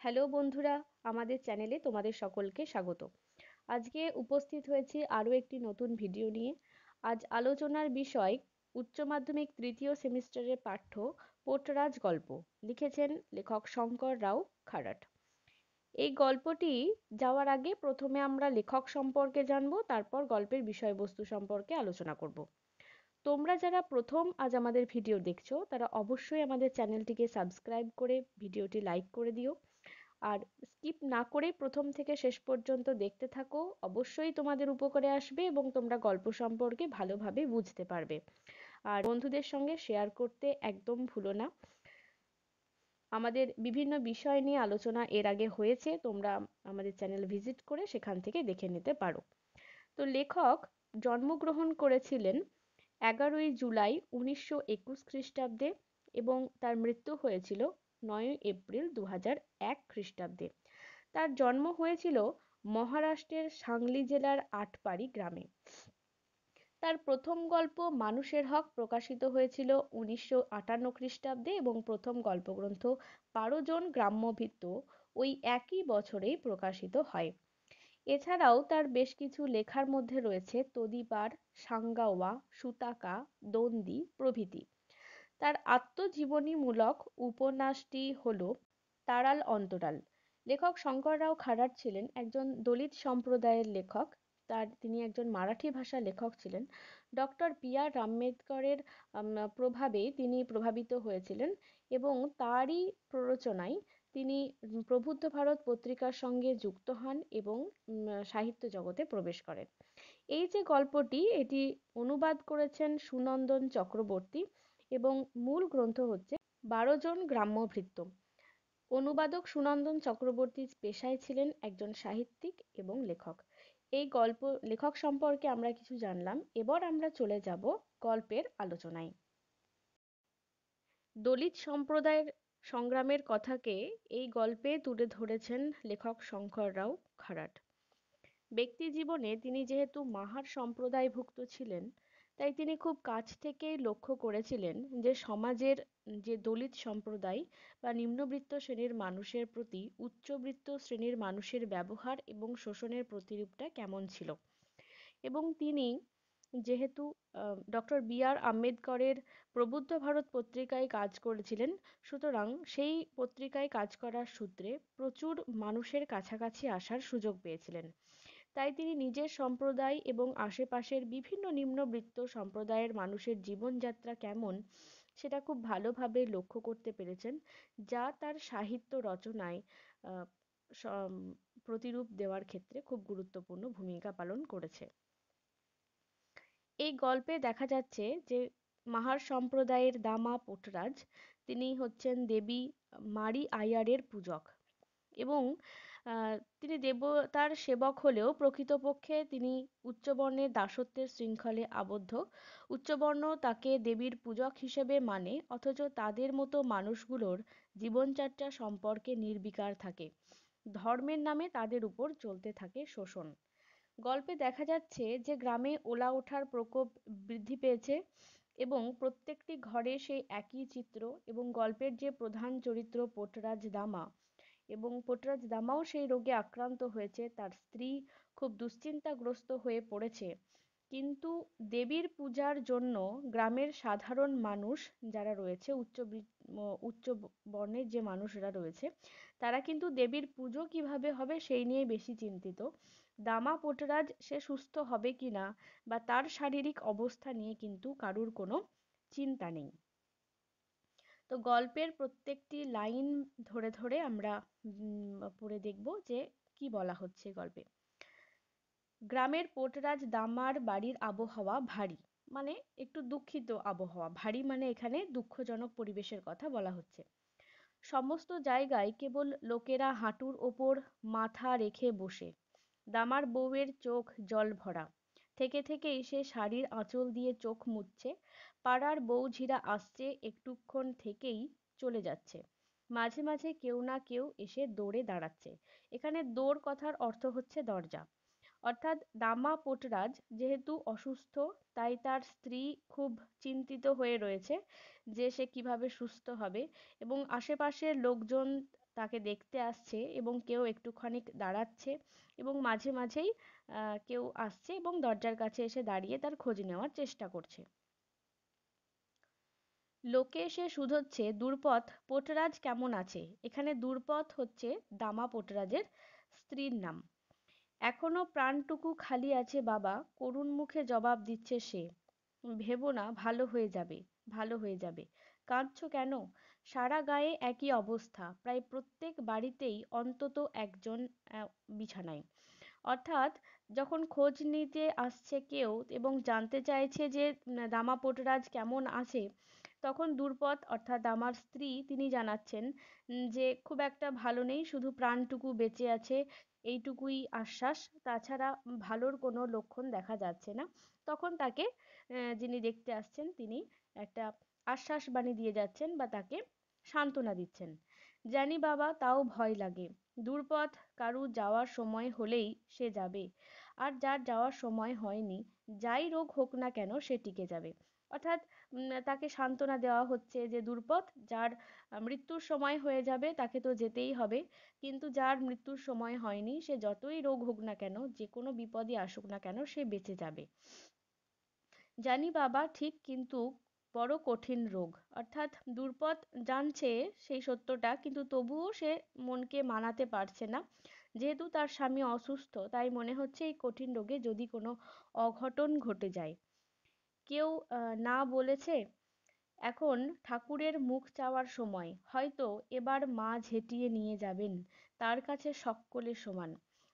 Hello বন্ধুরা, আমাদের চ্যানেলে তোমাদের সকলকে স্বাগত। আজকে উপস্থিত হয়েছি আরও একটি নতুন ভিডিও নিয়ে। আজ আলোচনার বিষয় উচ্চ মাধ্যমিক তৃতীয় সেমিস্টারের পাঠ্য পোর্টরাজ গল্প। লিখেছেন লেখক শঙ্কর রাও খারাট। এই গল্পটি যাওয়ার আগে প্রথমে আমরা লেখক সম্পর্কে জানবো, তারপর গল্পের বিষয়বস্তু সম্পর্কে আলোচনা করব। তোমরা যারা প্রথম আজ আমাদের ভিডিও দেখছো তারা অবশ্যই আমাদের চ্যানেলটিকে সাবস্ক্রাইব করে ভিডিওটি লাইক করে দিও। আর স্কিপ না করে প্রথম থেকে শেষ পর্যন্ত দেখতে থাকো, অবশ্যই তোমাদের উপকারে আসবে এবং তোমরা গল্প সম্পর্কে ভালোভাবে বুঝতে পারবে। আর বন্ধুদের সঙ্গে শেয়ার করতে একদম ভুলো না। আমাদের বিভিন্ন বিষয় নিয়ে আলোচনা এর আগে হয়েছে, তোমরা আমাদের চ্যানেল ভিজিট করে সেখান থেকে দেখে নিতে পারো। তো লেখক জন্মগ্রহণ করেছিলেন 11ই জুলাই 1921 খ্রিস্টাব্দে এবং তার মৃত্যু হয়েছিল 9ই এপ্রিল 2001 খ্রিস্টাব্দে। তার জন্ম হয়েছিল মহারাষ্ট্রের সাংলি জেলার আটপাড়ি গ্রামে। তার প্রথম গল্প মানুষের হক প্রকাশিত হয়েছিল 1958 খ্রিস্টাব্দে এবং প্রথম গল্পগ্রন্থ 12 জন গ্রাম্যভৃত্য ওই একই বছরেই প্রকাশিত হয়। এছাড়াও তার বেশ কিছু লেখার মধ্যে রয়েছে তদিপার, সাঙ্গাওয়া, সুতাকা, দন্ডি প্রভৃতি। তার আত্মজীবনীমূলক উপন্যাসটি হল তাড়াল অন্তরাল। লেখক শঙ্কর রাও খারাট ছিলেন একজন দলিত সম্প্রদায়ের লেখক। তিনি একজন মারাঠি ভাষার লেখক ছিলেন। Doctor B.R.. আম্বেদকরের প্রভাবে তিনি প্রভাবিত হয়েছিলেন এবং তারই প্ররোচনায় তিনি প্রবুদ্ধ ভারত পত্রিকার সঙ্গে যুক্ত হন এবং সাহিত্য জগতে প্রবেশ করেন। এই যে গল্পটি, এটি অনুবাদ করেছেন সুনন্দন চক্রবর্তী এবং মূল গ্রন্থ হচ্ছে 12 জন গ্রাম্যভৃত্য। অনুবাদক সুনন্দন চক্রবর্তী পেশায় ছিলেন একজন সাহিত্যিক এবং লেখক। এই গল্প লেখক সম্পর্কে আমরা কিছু জানলাম, এবার আমরা চলে যাব গল্পের আলোচনায়। দলিত সম্প্রদায়ের সংগ্রামের কথাকে এই গল্পে তুলে ধরেছেন লেখক শঙ্কর রাও খারাট। ব্যক্তি জীবনে তিনি যেহেতু মাহার সম্প্রদায়ভুক্ত ছিলেন, তাই তিনি খুব কাছ থেকেই লক্ষ্য করেছিলেন যে সমাজের যে দলিত সম্প্রদায় বা নিম্নবিত্ত শ্রেণীর মানুষের প্রতি উচ্চবিত্ত শ্রেণীর মানুষের ব্যবহার এবং শোষণের প্রতিরূপটা কেমন ছিল। এবং তিনি যেহেতু ডক্টর বি.আর. আম্বেদকরের প্রবুদ্ধ ভারত পত্রিকায় কাজ করেছিলেন, সুতরাং সেই পত্রিকায় কাজ করার সূত্রে প্রচুর মানুষের কাছাকাছি আসার সুযোগ পেয়েছিলেন। তাই তিনি নিজের সম্প্রদায় এবং আশেপাশের বিভিন্ন নিম্নবিত্ত সম্প্রদায়ের মানুষের জীবনযাত্রা কেমন সেটা খুব ভালোভাবে লক্ষ্য করতে পেরেছেন, যা তার সাহিত্য রচনায় আহ, প্রতিরূপ দেওয়ার ক্ষেত্রে খুব গুরুত্বপূর্ণ ভূমিকা পালন করেছে। এই গল্পে দেখা যাচ্ছে যে মাহার সম্প্রদায়ের দামা পোটরাজ তিনি হচ্ছেন দেবী মারি আইয়ারের পূজক এবং তিনি দেবতার সেবক হলেও প্রকৃতপক্ষে তিনি উচ্চবর্ণের দাসত্বের শৃঙ্খলে আবদ্ধ। উচ্চবর্ণ তাকে দেবীর পূজক হিসেবে মানে, অথচ তাদের মতো মানুষগুলোর জীবনযাত্রা সম্পর্কে নির্বিকার থাকে। ধর্মের নামে তাদের উপর চলতে থাকে শোষণ। গল্পে দেখা যাচ্ছে যে গ্রামে ওলা ওঠার প্রকোপ বৃদ্ধি পেয়েছে এবং প্রত্যেকটি ঘরে সেই একই চিত্র এবং গল্পের যে প্রধান চরিত্র পোটরাজ দামা এবং পোটরাজ দামাও সেই রোগে আক্রান্ত হয়েছে, তার স্ত্রী খুব দুশ্চিন্তাগ্রস্ত হয়ে পড়েছে। কিন্তু দেবীর পূজার জন্য গ্রামের সাধারণ মানুষ যারা রয়েছে, উচ্চ বর্ণের যে মানুষরা রয়েছে, তারা কিন্তু দেবীর পুজো কিভাবে হবে সেই নিয়ে বেশি চিন্তিত। দামা পোটরাজ সে সুস্থ হবে কিনা বা তার শারীরিক অবস্থা নিয়ে কিন্তু কারুর কোনো চিন্তা নেই। তো গল্পের প্রত্যেকটি লাইন ধরে ধরে আমরা পড়ে দেখব যে কি বলা হচ্ছে গল্পে। গ্রামের পোটরাজ দামার বাড়ির আবহাওয়া ভারী, মানে একটু দুঃখিত আবহাওয়া। ভারী মানে এখানে দুঃখজনক পরিবেশের কথা বলা হচ্ছে। সমস্ত জায়গায় কেবল লোকেরা হাঁটুর ওপর মাথা রেখে বসে। দামার বউয়ের চোখ জল ভরা। থেকে থেকেই সে শাড়ির আঁচল দিয়ে চোখ মুছছে। পাড়ার বউঝিরা আসছে, একটুক্ষণ থেকেই চলে যাচ্ছে। মাঝে মাঝে কেউ না কেউ এসে দৌড়ে দাঁড়াচ্ছে। এখানে দৌড় কথার অর্থ হচ্ছে দরজা। অর্থাৎ দামা পোটরাজ যেহেতু অসুস্থ, তাই তার স্ত্রী খুব চিন্তিত হয়ে রয়েছে যে সে কিভাবে সুস্থ হবে এবং আশেপাশের লোকজন তাকে দেখতে আসছে এবং কেউ একটুখানি দাঁড়াচ্ছে এবং মাঝে মাঝেই কেউ আসছে এবং দরজার কাছে এসে দাঁড়িয়ে তার খোঁজ নেওয়ার চেষ্টা করছে। লোকে এসে শুধোচ্ছে দুর্পদ পোর্টরাজ কেমন আছে। এখানে দুর্পদ হচ্ছে দামা পোর্টরাজের স্ত্রীর নাম। এখনো প্রাণটুকু খালি আছে বাবা, করুণ মুখে জবাব দিচ্ছে সে। ভেবো না, ভালো হয়ে যাবে, ভালো হয়ে যাবে। কাঁদছো কেন? সারা গায়ে একই অবস্থা, প্রায় প্রত্যেক বাড়িতেই অন্তত একজন বিছানায়। অর্থাৎ যখন খোঁজ নিতে আসছে কেউ এবং জানতে চাইছে যে দামা পোর্টরাজ কেমন আছে, তখন দুর্পদ অর্থাৎ দামার স্ত্রী তিনি জানাচ্ছেন যে খুব একটা ভালো নেই, শুধু প্রাণটুকু বেঁচে আছে এইটুকুই আশ্বাস, তাছাড়া ভালোর কোনো লক্ষণ দেখা যাচ্ছে না। তখন তাকে যিনি দেখতে আসছেন তিনি একটা আশ্বাস বাণী দিয়ে যাচ্ছেন বা তাকে সান্ত্বনা দিচ্ছেন। জানি বাবা, তাও ভয় লাগে। দূরপথ কারু যাওয়ার সময় হলেই সে যাবে, আর যার যাওয়ার সময় হয়নি, যাই রোগ হোক না কেন সে টিকে যাবে। অর্থাৎ তাকে সান্ত্বনা দেওয়া হচ্ছে যে দূরপথ যার মৃত্যুর সময় হয়ে যাবে তাকে তো যেতেই হবে, কিন্তু যার মৃত্যুর সময় হয়নি সে যতই রোগ হোক না কেন, যে কোনো বিপদই আসুক না কেন, সে বেঁচে যাবে। জানি বাবা ঠিক, কিন্তু বড় কঠিন রোগ। অর্থাৎ দূর্পদ জানছে সেই সত্যটা, কিন্তু তবুও সে মনকে মানাতে পারছে না। যেহেতু তার স্বামী অসুস্থ, তাই মনে হচ্ছে এই কঠিন রোগে যদি কোনো অঘটন ঘটে যায়। কেউ না বলেছে এখন ঠাকুরের মুখ চাওয়ার সময়, হয়তো এবার মা ঝেঁটিয়ে নিয়ে যাবেন, তার কাছে সকলে সমান।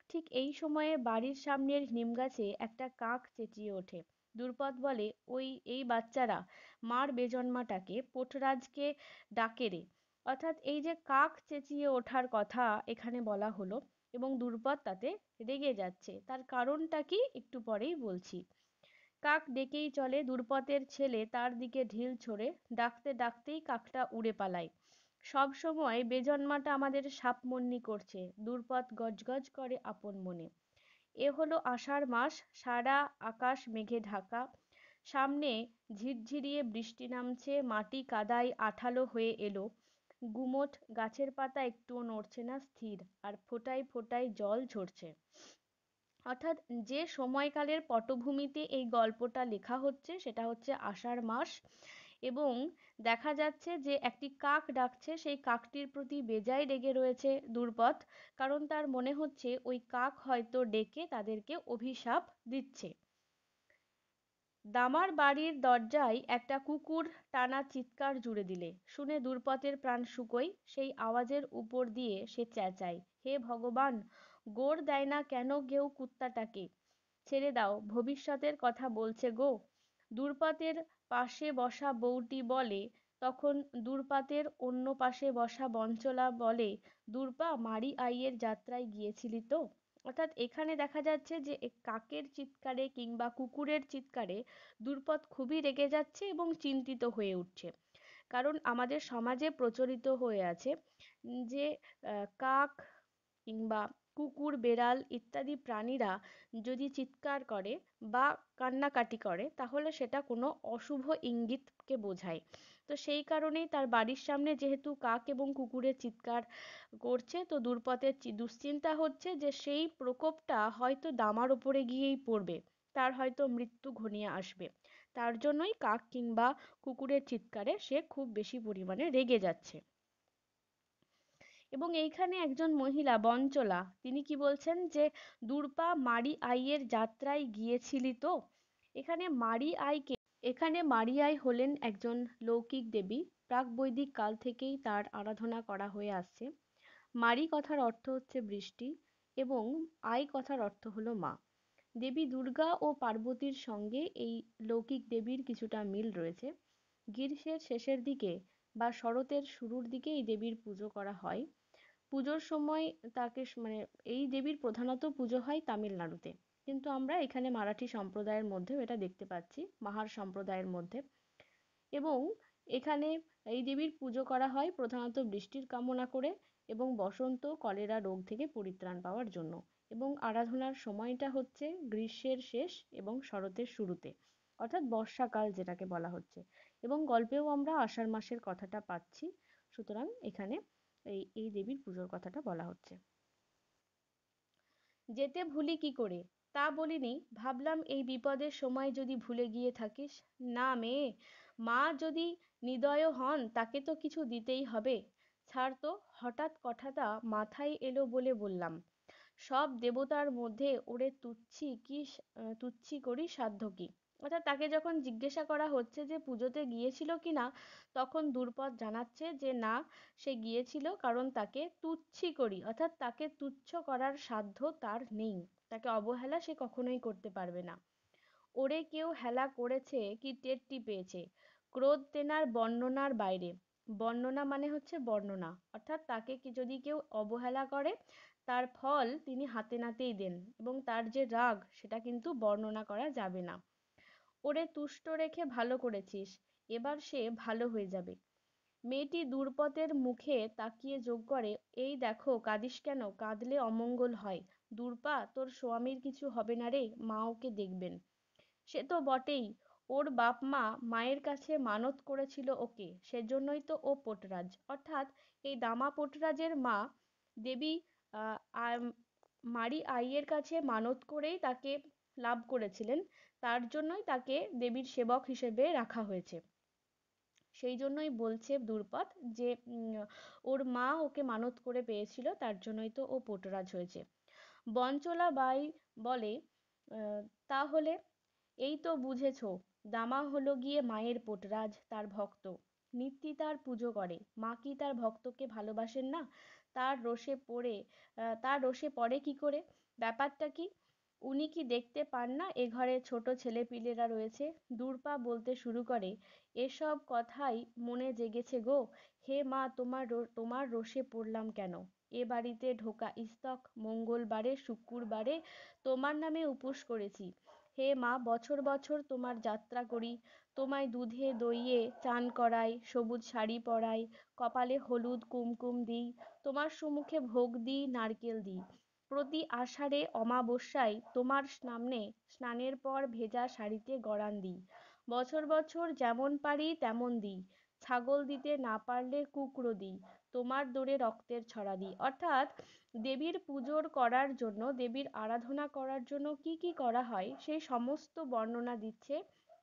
ঠিক এই সময়ে বাড়ির সামনের নিমগাছে একটা কাক চেঁচিয়ে ওঠে। দূর্পদ বলে, এই বাচ্চারা মার বেজন্মাটাকে পোর্টরাজকে ডাকে রে। অর্থাৎ এই যে কাক চেঁচিয়ে ওঠার কথা এখানে বলা হলো, এবং দূর্পদ তাতে রেগে যাচ্ছে। তার কারণটা কি একটু পরেই বলছি। কাক ডেকেই চলে, দূর্পদের ছেলে তার দিকে ঢিল ছোড়ে, ডাকতে ডাকতেই কাকটা উড়ে পালায়। সব সময় বেজন্মাটা আমাদের সাপমন্নি করছে, দূর্পদ গজগজ করে আপন মনে। এ হলো আষাঢ় মাস, সারা আকাশ মেঘে ঢাকা, সামনে ঝিরঝিরিয়ে বৃষ্টি নামছে, মাটি কাদায় আঠালো হয়ে এলো, গুমোট গাছের পাতা একটুও নড়ছে না স্থির, আর ফোঁটায় ফোঁটায় জল ঝরছে। অর্থাৎ যে সময়কালের পটভূমিতে এই গল্পটা লেখা হচ্ছে সেটা হচ্ছে আষাঢ় মাস, এবং দেখা যাচ্ছে যে একটি কাক ডাকছে, সেই কাকটির প্রতি বেজায় রেগে রয়েছে দূর্পদ, কারণ তার মনে হচ্ছে ওই কাক হয়তো ডেকে তাদেরকে অভিশাপ দিচ্ছে। দামার বাড়ির দরজায় একটা কুকুর টানা চিৎকার জুড়ে দিলে শুনে দূর্পদের প্রাণ শুকোয়, সেই আওয়াজের উপর দিয়ে সে চেঁচায়, হে ভগবান, গোর দেয় না কেন কেউ কুত্তাটাকে? ছেড়ে দাও, ভবিষ্যতের কথা বলছে গো। দূর্পাতের পাশে বসা বউটি বলে, তখন দূর্পাতের অন্য পাশে বসা বঞ্চলা বলে, দূর্পা, মারি আইয়ের যাত্রায় গিয়েছিলি তো? অর্থাৎ এখানে দেখা যাচ্ছে যে কাকের চিৎকারে কিংবা কুকুরের চিৎকারে দূর্পদ খুবই রেগে যাচ্ছে এবং চিন্তিত হয়ে উঠছে। কারণ আমাদের সমাজে প্রচলিত হয়ে আছে যে কাক কিংবা কুকুর, বেড়াল ইত্যাদি প্রাণীরা যদি চিৎকার করে বা কান্নাকাটি করে, তাহলে সেটা কোনো অশুভ ইঙ্গিতকে বোঝায়। তো সেই কারণেই তার বাড়ির সামনে যেহেতু কাক এবং কুকুরের চিৎকার করছে, তো দূর্পদের দুশ্চিন্তা হচ্ছে যে সেই প্রকোপটা হয়তো দামার ওপরে গিয়েই পড়বে, তার হয়তো মৃত্যু ঘনিয়ে আসবে। তার জন্যই কাক কিংবা কুকুরের চিৎকারে সে খুব বেশি পরিমাণে রেগে যাচ্ছে। এবং এইখানে একজন মহিলা বঞ্চলা তিনি কি বলছেন যে, দূর্পা, মারি আইয়ের যাত্রায় গিয়েছিলি তো? এখানে মারি আইকে এখানে মারি আই হলেন একজন লৌকিক দেবী। প্রাক-বৈদিক কাল থেকেই তার আরাধনা করা হয়ে আসছে। মারি কথার অর্থ হচ্ছে বৃষ্টি এবং আই কথার অর্থ হলো মা। দেবী দুর্গা ও পার্বতীর সঙ্গে এই লৌকিক দেবীর কিছুটা মিল রয়েছে। গ্রীষ্মের শেষের দিকে বা শরতের শুরুর দিকে এই দেবীর পুজো করা হয়। পুজোর সময় তাকে মানে এই দেবীর প্রধানত পুজো হয় তামিলনাড়ুতে, কিন্তু আমরা এখানে মারাঠি সম্প্রদায়ের মধ্যেও এটা দেখতে পাচ্ছি, মাহার সম্প্রদায়ের মধ্যে। এবং এখানে এই দেবীর পুজো করা হয় প্রধানত বৃষ্টির কামনা করে এবং বসন্ত কলেরা রোগ থেকে পরিত্রাণ পাওয়ার জন্য। এবং আরাধনার সময়টা হচ্ছে গ্রীষ্মের শেষ এবং শরতের শুরুতে, অর্থাৎ বর্ষাকাল যেটাকে বলা হচ্ছে। এবং গল্পেও আমরা আষাঢ় মাসের কথাটা পাচ্ছি, সুতরাং এখানে এই দেবীর পুজোর কথাটা বলা হচ্ছে। যেতে ভুলি কি করে, তা বলিনি, ভাবলাম এই বিপদের সময় যদি ভুলে গিয়ে থাকিস। না মেয়ে, মা যদি নিদয় হন তাকে তো কিছু দিতেই হবে। ছাড় তো, হঠাৎ কথাটা মাথায় এলো বলে বললাম। সব দেবতার মধ্যে ওরে তুচ্ছি করি সাধ্য কি। অর্থাৎ তাকে যখন জিজ্ঞাসা করা হচ্ছে যে পুজোতে গিয়েছিল কিনা, তখন দুর্পদ জানাচ্ছে যে না, সে গিয়েছিল, কারণ তাকে তুচ্ছি করি, অর্থাৎ তাকে তুচ্ছ করার সাধ্য তার নেই, তাকে অবহেলা সে কখনোই করতে পারবে না। ওরে কেউ হেলা করেছে কি টেরটি পেয়েছে, ক্রোধ তেনার বর্ণনার বাইরে। বর্ণনা মানে হচ্ছে বর্ণনা, অর্থাৎ তাকে যদি কেউ অবহেলা করে, তার ফল তিনি হাতে নাতেই দেন, এবং তার যে রাগ সেটা কিন্তু বর্ণনা করা যাবে না। ওরে তুষ্ট রেখে ভালো করেছিস, এবার সে ভালো হয়ে যাবে। মেয়েটি দুর্পদের মুখে তাকিয়ে যোগ করে, এই দেখো কাঁদিস কেন, কাঁদলে অমঙ্গল হয়। দুর্পা, তোর স্বামীর কিছু হবে না রে, মা ওকে দেখবেন। সে তো বটেই, ওর বাপ মা মায়ের কাছে মানত করেছিল ওকে, সেজন্যই তো ও পোটরাজ। অর্থাৎ এই দামা পোটরাজের মা দেবী মারি আইয়ের কাছে মানত করেই তাকে লাভ করেছিলেন, তার জন্যই তাকে দেবীর সেবক হিসেবে রাখা হয়েছে। সেই জন্যই বলছে দুর্পদ যে ওর মা ওকে মানত করে পেয়েছিল, তার জন্যই তো ও পোটরাজ হয়েছে। বনচলা বাই বলে, তাহলে এই তো বুঝেছো, দামা হলো গিয়ে মায়ের পোটরাজ, তার ভক্ত, নিত্যি তার পুজো করে। মা কি তার ভক্তকে ভালোবাসেন না? তার রোষে পড়ে কি করে? ব্যাপারটা কি? উনি কি দেখতে পান না এ ঘরে ছোট ছেলেপিলেরা রয়েছে? দূর্পা বলতে শুরু করে, এসব কথাই মনে জেগেছে গো। হে মা, তোমার রোষে পড়লাম কেন? এ বাড়িতে ঢোকা ইস্তক মঙ্গলবারে শুক্রবারে তোমার নামে উপোস করেছি। হে মা, বছর বছর তোমার যাত্রা করি, তোমায় দুধে দইয়ে চান করাই, সবুজ শাড়ি পরাই, কপালে হলুদ কুমকুম দিই, তোমার সুমুখে ভোগ দিই, নারকেল দিই। প্রতি আষাঢ়ে অমাবস্যায় তোমার সামনে স্নানের পর ভেজা শাড়িতে গরান দিই। বছর বছর যেমন পারি তেমন দিই, ছাগল দিতে না পারলে কুকড়ো দিই, তোমার দোরে রক্তের ছড়া দিই। অর্থাৎ দেবীর পুজোর করার জন্য, দেবীর আরাধনা করার জন্য কি কি করা হয় সেই সমস্ত বর্ণনা দিচ্ছে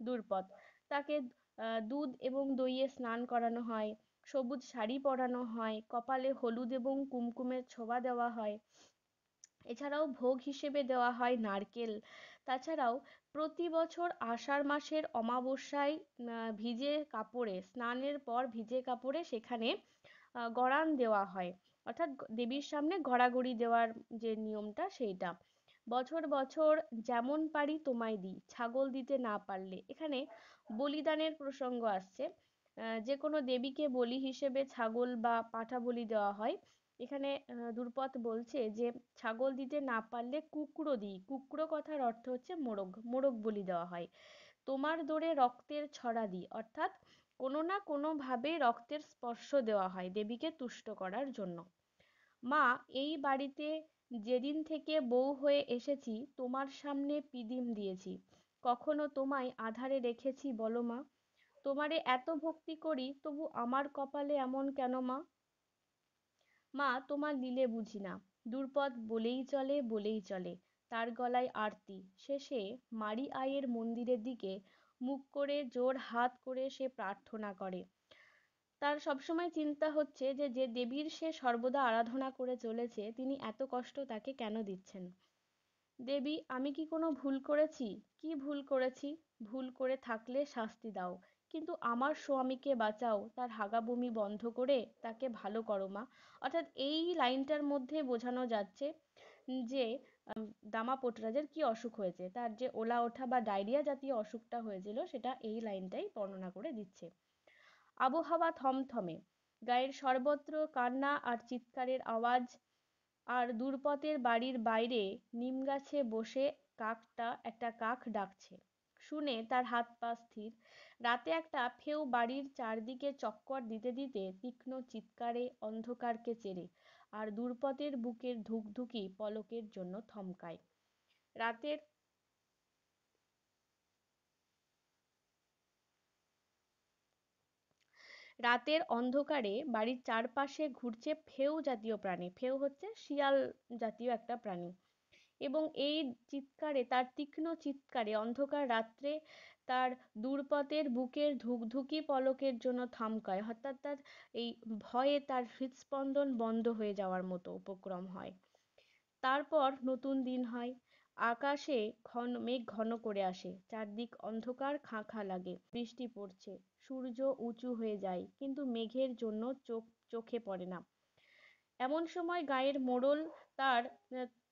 দুর্পদ। তাকে দুধ এবং দইয়ে স্নান করানো হয়, সবুজ শাড়ি পরানো হয়, কপালে হলুদ এবং কুমকুমের ছোঁয়া দেওয়া হয়, এছাড়াও ভোগ হিসেবে দেওয়া হয় নারকেল। তাছাড়াও প্রতি বছর আষাঢ় মাসের অমাবস্যায় ভিজে কাপড়ে, স্নানের পর ভিজে কাপড়ে সেখানে গরান দেওয়া হয়, অর্থাৎ দেবীর সামনে গড়াগড়ি দেওয়ার যে নিয়মটা সেইটা। বছর বছর যেমন পারি তোমায় দিই, ছাগল দিতে না পারলে, এখানে বলিদানের প্রসঙ্গ আসছে। যে কোনো দেবীকে বলি হিসেবে ছাগল বা পাঁঠা বলি দেওয়া হয়। এখানে দুর্পদ বলছে যে ছাগল দিতে না পারলে কুকড়ো দিই, কুকড়ো কথার অর্থ হচ্ছে মোরগ, মোরগ বলি দেওয়া হয়। তোমার দোরে রক্তের ছড়া দিই, অর্থাৎ কোনো না কোনো ভাবে রক্তের স্পর্শ দেওয়া হয় দেবীকে তুষ্ট করার জন্য। মা, এই বাড়িতে যেদিন থেকে বউ হয়ে এসেছি তোমার সামনে পিদিম দিয়েছি, কখনো তোমায় আধারে রেখেছি বলো মা? তোমারে এত ভক্তি করি, তবু আমার কপালে এমন কেন মা? মা, তোমার লীলে বুঝি না। দুর্পদ বলেই চলে বলেই চলে, তার গলায় আরতি। শেষে মারি আইয়ের মন্দিরের দিকে মুখ করে জোর হাত করে সে প্রার্থনা করে। তার সবসময় চিন্তা হচ্ছে যে যে দেবীর সে সর্বদা আরাধনা করে চলেছে, তিনি এত কষ্ট তাকে কেন দিচ্ছেন। দেবী, আমি কি কোনো ভুল করেছি? কি ভুল করেছি? ভুল করে থাকলে শাস্তি দাও, কিন্তু আমার স্বামীকে বাঁচাও, তার হাগা বমি বন্ধ করে তাকে ভালো করো মা। অর্থাৎ এই লাইনটার মধ্যে বোঝানো যাচ্ছে যে দামা পোটরাজের কি অসুখ হয়েছে, তার যে ওলা ওঠা বা ডায়রিয়া জাতীয় অসুখটা হয়েছিল, সেটা এই লাইনটাই বর্ণনা করে দিচ্ছে। আবহাওয়া থমথমে, গায়ের সর্বত্র কান্না আর চিৎকারের আওয়াজ, আর দুর্পতের বাড়ির বাইরে নিম গাছে বসে একটা কাক ডাকছে। শুনে তার হাত পা স্থির। রাতে একটা ফেউ বাড়ির চারদিকে চক্কর দিতে দিতে তীক্ষ্ণ চিৎকারে অন্ধকারকে চেরে, আর দুর্পতের বুকের ধুকধুকি পলকের জন্য থমকায়। রাতের রাতের অন্ধকারে বাড়ির চারপাশে ঘুরছে ফেউ জাতীয় প্রাণী। ফেউ হচ্ছে শিয়াল জাতীয় একটা প্রাণী। এবং এই চিৎকারে, তার তীক্ষ্ণ চিৎকারে অন্ধকার রাত্রে তার দূরপথের বুকের ধুকধুকি পলকের জন্য থমকায়, অর্থাৎ তার এই ভয়ে তার হৃদস্পন্দন বন্ধ হয়ে যাওয়ার মতো উপক্রম হয়। তারপর নতুন দিন হয়। আকাশে মেঘ ঘন করে আসে, চারদিক অন্ধকার খাঁ খাঁ লাগে, বৃষ্টি পড়ছে, সূর্য উঁচু হয়ে যায়, কিন্তু মেঘের জন্য চোখে পড়ে না। এমন সময় গাঁয়ের মোড়ল তার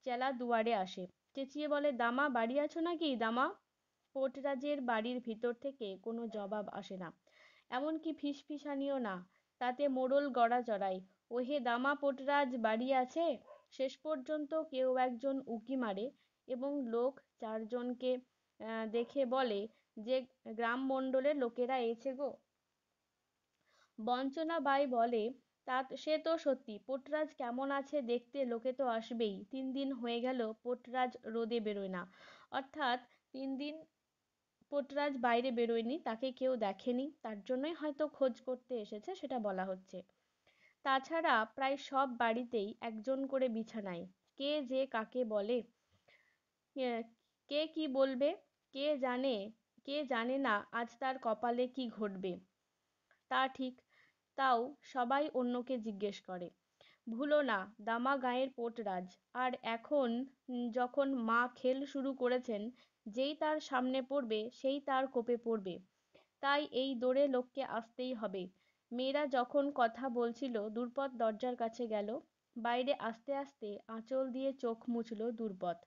চেলা দুয়ারে আসে, চেঁচিয়ে বলে, দামা বাড়ি আছো নাকি দামা? পোর্টরাজের বাড়ির ভিতর থেকে কোনো জবাব আসে না, এমনকি ফিসফিসানিও না। তাতে মোড়ল গড়া চড়ায়, ওহে দামা, পোর্টরাজ বাড়ি আছে? শেষ পর্যন্ত কেউ একজন উঁকি মারে এবং লোক চারজনকে দেখে বলে যে, গ্রাম মণ্ডলের লোকেরা এসেছে গো। বঞ্চনা বাই বলে, তা সে তো সত্যি, পোর্টরাজ কেমন আছে দেখতে লোকে তো আসবেই। 3 দিন হয়ে গেল পোর্টরাজ রোদে বেরোয় না। অর্থাৎ 3 দিন পোর্টরাজ বাইরে বেরোয়নি, তাকে কেউ দেখেনি, তার জন্যই হয়তো খোঁজ করতে এসেছে, সেটা বলা হচ্ছে। তাছাড়া প্রায় সব বাড়িতেই একজন করে বিছানায়। কে যে কাকে বলে, কে কি বলবে, কে জানে, কে জানে না আজ তার কপালে কি ঘটবে। তা ঠিক, তাও সবাই অন্যকে জিজ্ঞেস করে। ভুলো না, দামা গাঁয়ের পোর্টরাজ। আর এখন যখন মা খেল শুরু করেছেন, যেই তার সামনে পড়বে সেই তার কোপে পড়বে। তাই এই দৌড়ে লোককে আসতেই হবে। মেয়েরা যখন কথা বলছিল, দুর্পদ দরজার কাছে গেল। বাইরে আস্তে আস্তে আঁচল দিয়ে চোখ মুছল দুর্পদ।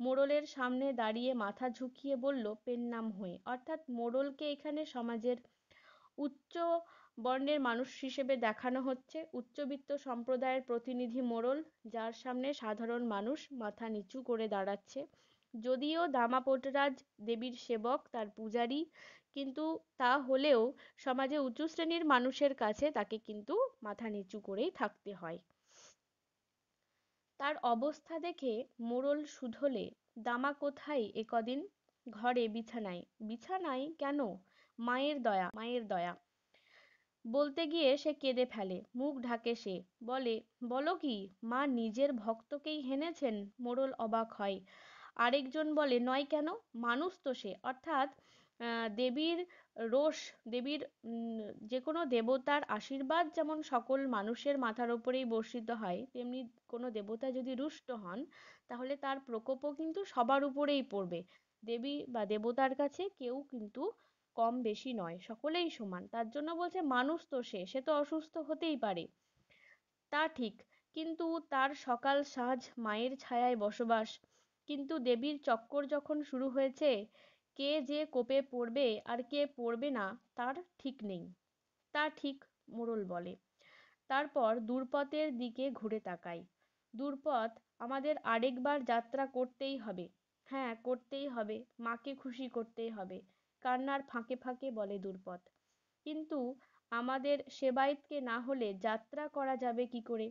মোড়লের সামনে দাঁড়িয়ে মাথা ঝুঁকিয়ে বলল পেন নাম হয়ে, অর্থাৎ মোড়লকে এখানে সমাজের উচ্চ বর্ণের মানুষ হিসেবে দেখানো হচ্ছে। উচ্চবিত্ত সম্প্রদায়ের প্রতিনিধি মোড়ল, যার সামনে সাধারণ মানুষ মাথা নিচু করে দাঁড়াচ্ছে। যদিও দামা পোর্টরাজ দেবীর সেবক, তার পূজারী, কিন্তু তা হলেও সমাজে উঁচু শ্রেণীর মানুষের কাছে তাকে কিন্তু মাথা নিচু করেই থাকতে হয়। তার অবস্থা দেখে মোড়ল শুধোলে, দামা কোথায় এ কদিন? ঘরে, বিছানায়। বিছানায় কেন? মায়ের দয়া, মায়ের দয়া। বলতে গিয়ে সে কেঁদে ফেলে, মুখ ঢাকে সে, বলে, বলো কি, মা নিজের ভক্তকেই হেনেছেন? মোড়ল অবাক হয়। আরেকজন বলে, নয় কেন, মানুষ তো সে। অর্থাৎ দেবীর রোষ, দেবীর যে কোনো দেবতার আশীর্বাদ যেমন সকল মানুষের মাথার উপরেই বর্ষিত হয়, তেমনি কোনো দেবতা যদি রুষ্ট হন, তাহলে তার প্রকোপও কিন্তু সবার উপরেই পড়বে। দেবী বা দেবতার কাছে কেউ কিন্তু কম বেশি নয়, সকলেই সমান। তার জন্য বলছে মানুষ তো সে, সে তো অসুস্থ হতেই পারে। তা ঠিক, কিন্তু তার সকাল সাঁঝ মায়ের ছায়ায় বসবাস। কিন্তু দেবীর চক্কর যখন শুরু হয়েছে, কে যে কোপে পড়বে আর কে পড়বে না তার ঠিক নেই। তা ঠিক, মোড়ল বলে। তারপর দূরপথের দিকে ঘুরে তাকাই। দূরপথ, আমাদের আরেকবার যাত্রা করতেই হবে। হ্যাঁ, করতেই হবে, মাকে খুশি করতেই হবে, কান্নার ফাঁকে ফাঁকে বলে দূরপথ। কিন্তু আমাদের সেবায়েতকে না হলে যাত্রা করা যাবে কি করে?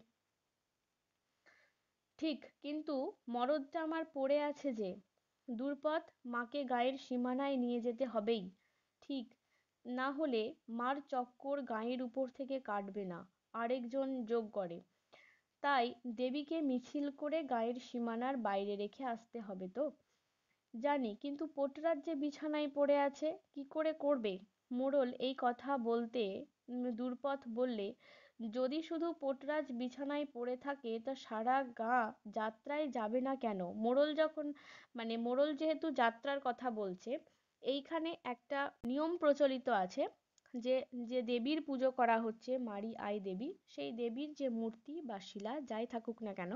ঠিক, কিন্তু মরদটা আমার পড়ে আছে যে। দূরপথ, মাকে গায়ের সীমানায় নিয়ে যেতে হবেই। ঠিক, না হলে মার চক্কর গায়ের উপর থেকে কাটবে না, আরেকজন যোগ করে। তাই দেবীকে মিছিল করে গায়ের সীমানার বাইরে রেখে আসতে হবে তো। জানি, কিন্তু পোর্টরাজ যে বিছানায় পড়ে আছে, কি করে করবে? মোড়ল এই কথা বলতে দূরপথ বললে, যদি শুধু পোর্টরাজ বিছানায় পড়ে থাকে তা সারা গা যাত্রায় যাবে না কেন? মোড়ল যখন, মানে মোড়ল যেহেতু যাত্রার কথা বলছে, এইখানে একটা নিয়ম প্রচলিত আছে যে, যে দেবীর পুজো করা হচ্ছে, মারি আই দেবী, সেই দেবীর যে মূর্তি বা শিলা যাই থাকুক না কেন,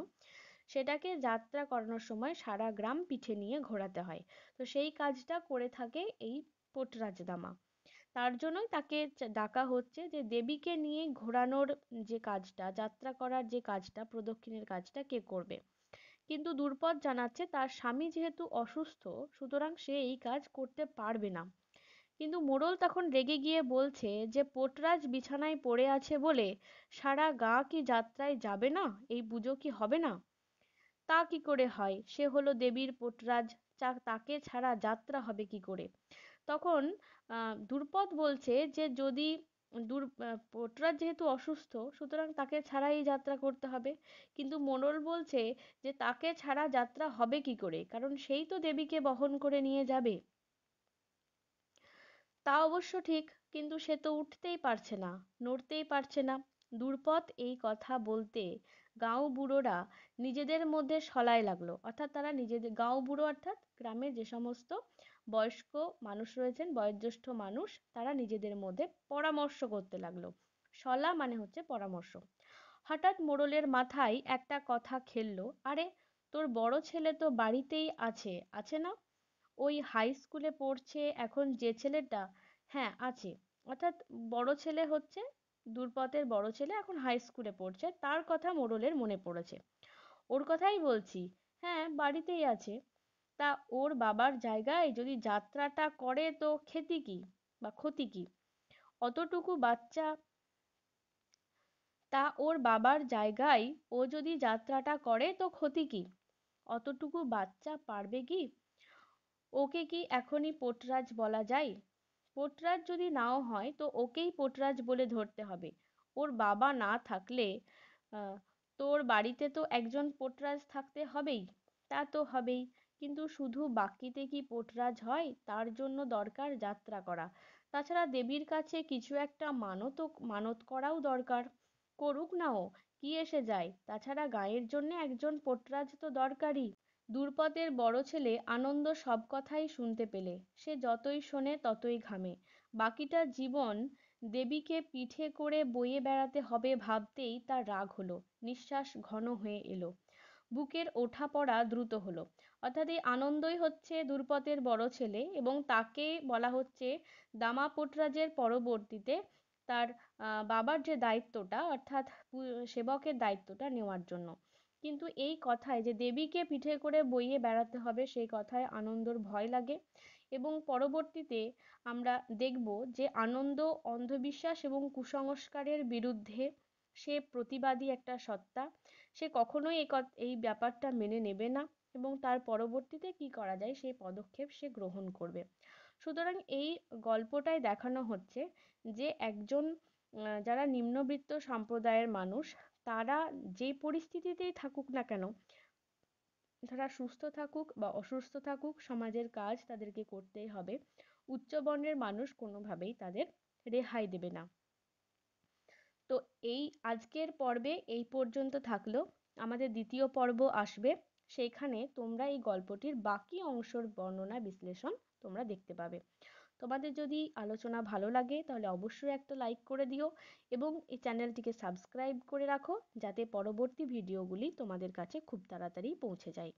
সেটাকে যাত্রা করানোর সময় সারা গ্রাম পিঠে নিয়ে ঘোরাতে হয়। তো সেই কাজটা করে থাকে এই পোর্টরাজ দামা। তার জন্যই তাকে ডাকা হচ্ছে, যে দেবীকে নিয়ে ঘোরানোর যে কাজটা, যাত্রা করার যে কাজটা, প্রদক্ষিণের কাজটা কে করবে। কিন্তু দূরপথ জানাচ্ছে তার স্বামী যেহেতু অসুস্থ, সুতরাং সে এই কাজ করতে পারবে না। কিন্তু মোড়ল তখন রেগে গিয়ে বলছে যে, পোর্টরাজ বিছানায় পড়ে আছে বলে সারা গা কি যাত্রায় যাবে না? এই পুজো কি হবে না? তা কি করে হয়? সে হলো দেবীর পোর্টরাজ, তাকে ছাড়া যাত্রা হবে কি করে? তখন দূর্পদ বলছে যে, যদি পোর্টরাজ যেহেতু অসুস্থ, সুতরাং তাকে ছাড়াই যাত্রা করতে হবে। কিন্তু মোড়ল বলছে যে তাকে ছাড়া যাত্রা হবে কি করে, কারণ সেই তো দেবীকে বহন করে নিয়ে যাবে। তা অবশ্য ঠিক, কিন্তু সে তো উঠতেই পারছে না, নড়তেই পারছে না। দুর্পদ এই কথা বলতে গাঁও বুড়োরা নিজেদের মধ্যে সলায় লাগলো, অর্থাৎ তারা নিজেদের, গাঁও বুড়ো অর্থাৎ গ্রামের যে সমস্ত বয়স্ক মানুষ রয়েছেন, বয়োজ্যেষ্ঠ মানুষ, তারা নিজেদের মধ্যে পরামর্শ করতে লাগলো। শলা মানে হচ্ছে পরামর্শ। হঠাৎ মোড়লের মাথায় একটা কথা খেললো, আরে, তোর বড় ছেলে তো বাড়িতেই আছে, আছে না? ওই হাই স্কুলে পড়ছে এখন যে ছেলেটা। হ্যাঁ, আছে। অর্থাৎ বড় ছেলে হচ্ছে, দুর্পদের বড় ছেলে এখন হাই স্কুলে পড়ছে, তার কথা মোড়লের মনে পড়েছে। ওর কথাই বলছি। হ্যাঁ, বাড়িতেই আছে। তা ওর বাবার জায়গায় যদি যাত্রাটা করে তো ক্ষতি কি, বা ক্ষতি কি? অতটুকু বাচ্চা, তা ওর বাবার জায়গায় ও যদি যাত্রাটা করে তো ক্ষতি কি? অতটুকু বাচ্চা পারবে কি? ওকে কি এখনই পোর্টরাজ বলা যায়? পোর্টরাজ যদি নাও হয় তো ওকেই পোর্টরাজ বলে ধরতে হবে। ওর বাবা না থাকলে আহ, তোর বাড়িতে তো একজন পোর্টরাজ থাকতে হবেই। তা তো হবেই, কিন্তু শুধু বাকিতে কি পোর্টরাজ হয়? তার জন্য দরকার যাত্রা করা। তাছাড়া দেবীর কাছে কিছু একটা মানতও মানত করাও দরকার। করুক না ও, কি এসে যায়? তাছাড়া গায়ের জন্য একজন পোর্টরাজ তো দরকারই। দুর্পদের বড় ছেলে আনন্দ সব কথাই শুনতে পেলে সে যতই শোনে ততই ঘামে। বাকিটা জীবন দেবীকে পিঠে করে বয়ে বেড়াতে হবে ভাবতেই তার রাগ হলো, নিঃশ্বাস ঘন হয়ে এলো, বুকের ওঠা পড়া দ্রুত হলো। অর্থাৎ এই আনন্দই হচ্ছে দুর্পদের বড় ছেলে, এবং তাকে বলা হচ্ছে দামা পোটরাজের পরবর্তীতে তার বাবার যে দায়িত্বটা, অর্থাৎ সেবকের দায়িত্বটা নেওয়ার জন্য। কিন্তু এই কথায় যে দেবীকে পিঠে করে বইয়ে বেড়াতে হবে, সেই কথায় আনন্দর ভয় লাগে। এবং পরবর্তীতে আমরা দেখব যে আনন্দ অন্ধবিশ্বাস এবং কুসংস্কারের বিরুদ্ধে সে প্রতিবাদী একটা সত্তা। সে কখনোই এই ব্যাপারটা মেনে নেবে না, এবং তার পরবর্তীতে কি করা যায় সেই পদক্ষেপ সে গ্রহণ করবে। সুতরাং এই গল্পটায় দেখানো হচ্ছে যে একজন যারা নিম্নবিত্ত সম্প্রদায়ের মানুষ, তারা যে পরিস্থিতিতেই থাকুক না কেন, তারা সুস্থ থাকুক বা অসুস্থ থাকুক, সমাজের কাজ তাদেরকে করতেই হবে। উচ্চবর্ণের মানুষ কোনোভাবেই তাদের রেহাই দেবে না। তো এই আজকের পর্বে এই পর্যন্ত থাকলো। আমাদের দ্বিতীয় পর্ব আসবে, সেইখানে তোমরা এই গল্পটির বাকি অংশের বর্ণনা বিশ্লেষণ তোমরা দেখতে পাবে। তোমাদের যদি আলোচনা ভালো লাগে তাহলে অবশ্যই একটা লাইক করে দিও, এবং এই চ্যানেলটিকে সাবস্ক্রাইব করে রাখো, যাতে পরবর্তী ভিডিওগুলি তোমাদের কাছে খুব তাড়াতাড়ি পৌঁছে যায়।